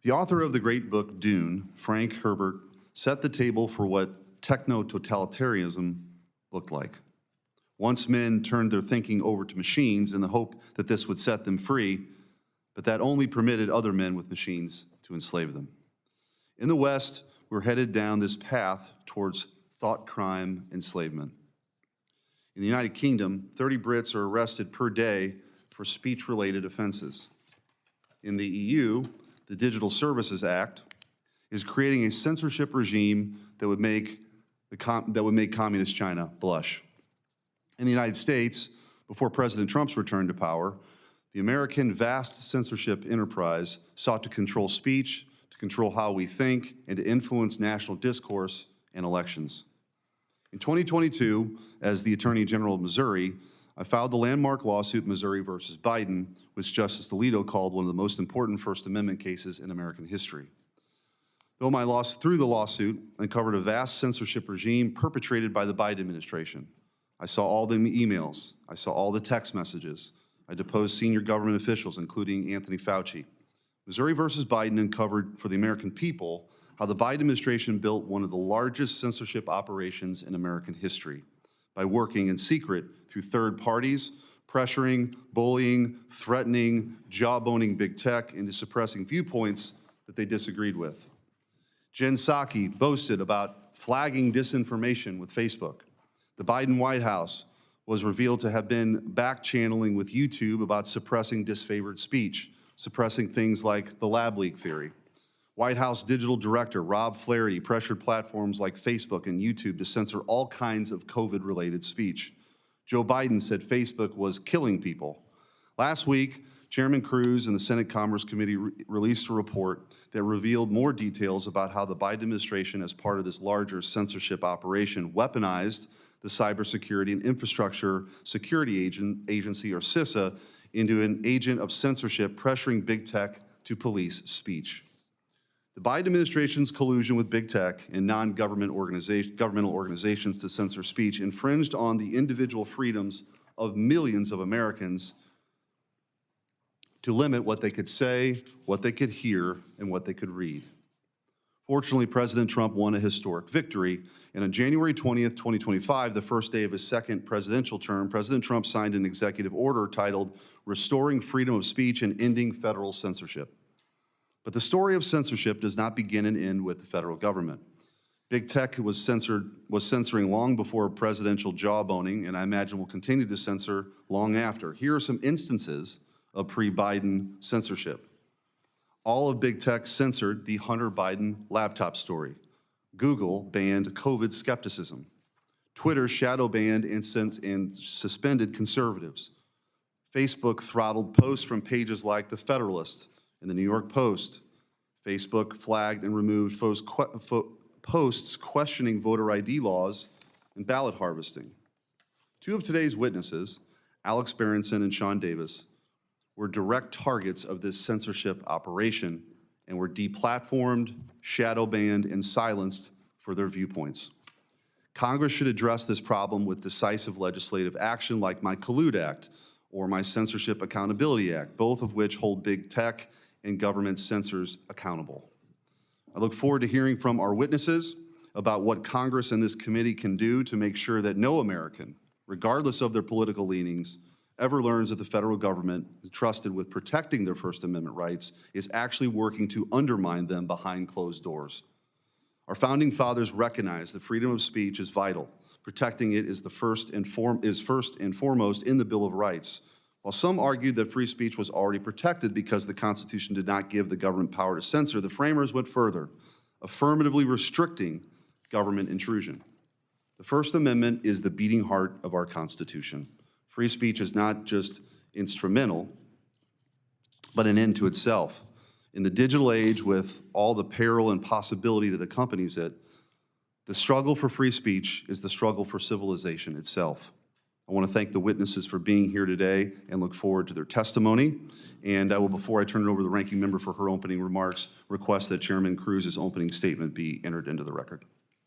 The author of the great book Dune, Frank Herbert, set the table for what techno-totalitarianism looked like. Once men turned their thinking over to machines in the hope that this would set them free, but that only permitted other men with machines to enslave them. In the West, we're headed down this path towards thought crime enslavement. In the United Kingdom, 30 Brits are arrested per day for speech-related offenses. In the EU, the Digital Services Act is creating a censorship regime that would make communist China blush. In the United States, before President Trump's return to power, the American vast censorship enterprise sought to control speech, to control how we think, and to influence national discourse and elections. In 2022, as the Attorney General of Missouri, I filed the landmark lawsuit Missouri versus Biden, which Justice Alito called one of the most important First Amendment cases in American history. Though my through the lawsuit uncovered a vast censorship regime perpetrated by the Biden administration. I saw all the emails, I saw all the text messages, I deposed senior government officials, including Anthony Fauci. Missouri versus Biden uncovered for the American people how the Biden administration built one of the largest censorship operations in American history by working in secret through third parties, pressuring, bullying, threatening, jawboning big tech into suppressing viewpoints that they disagreed with. Jen Psaki boasted about flagging disinformation with Facebook. The Biden White House was revealed to have been back-channeling with YouTube about suppressing disfavored speech, suppressing things like the lab leak theory. White House Digital Director Rob Flaherty pressured platforms like Facebook and YouTube to censor all kinds of COVID-related speech. Joe Biden said Facebook was killing people. Last week, Chairman Cruz and the Senate Commerce Committee released a report that revealed more details about how the Biden administration, as part of this larger censorship operation, weaponized the Cybersecurity and Infrastructure Security Agency, or CISA, into an agent of censorship pressuring big tech to police speech. The Biden administration's collusion with big tech and non-governmental organizations to censor speech infringed on the individual freedoms of millions of Americans to limit what they could say, what they could hear, and what they could read. Fortunately, President Trump won a historic victory, and on January 20th, 2025, the first day of his second presidential term, President Trump signed an executive order titled Restoring Freedom of Speech and Ending Federal Censorship. But the story of censorship does not begin and end with the federal government. Big tech was censoring long before presidential jawboning, and I imagine will continue to censor long after. Here are some instances of pre-Biden censorship. All of big tech censored the Hunter Biden laptop story. Google banned COVID skepticism. Twitter shadow banned and suspended conservatives. Facebook throttled posts from pages like The Federalist and the New York Post. Facebook flagged and removed posts questioning voter ID laws and ballot harvesting. Two of today's witnesses, Alex Berenson and Sean Davis, were direct targets of this censorship operation and were deplatformed, shadow banned, and silenced for their viewpoints. Congress should address this problem with decisive legislative action like my Collude Act or my Censorship Accountability Act, both of which hold big tech and government censors accountable. I look forward to hearing from our witnesses about what Congress and this committee can do to make sure that no American, regardless of their political leanings, ever learns that the federal government, trusted with protecting their First Amendment rights, is actually working to undermine them behind closed doors. Our founding fathers recognized that freedom of speech is vital. Protecting it is first and foremost in the Bill of Rights. While some argued that free speech was already protected because the Constitution did not give the government power to censor, the framers went further, affirmatively restricting government intrusion. The First Amendment is the beating heart of our Constitution. Free speech is not just instrumental, but an end to itself. In the digital age, with all the peril and possibility that accompanies it, the struggle for free speech is the struggle for civilization itself. I want to thank the witnesses for being here today and look forward to their testimony. And I will, before I turn it over to the ranking member for her opening remarks, request that Chairman Cruz's opening statement be entered into the record.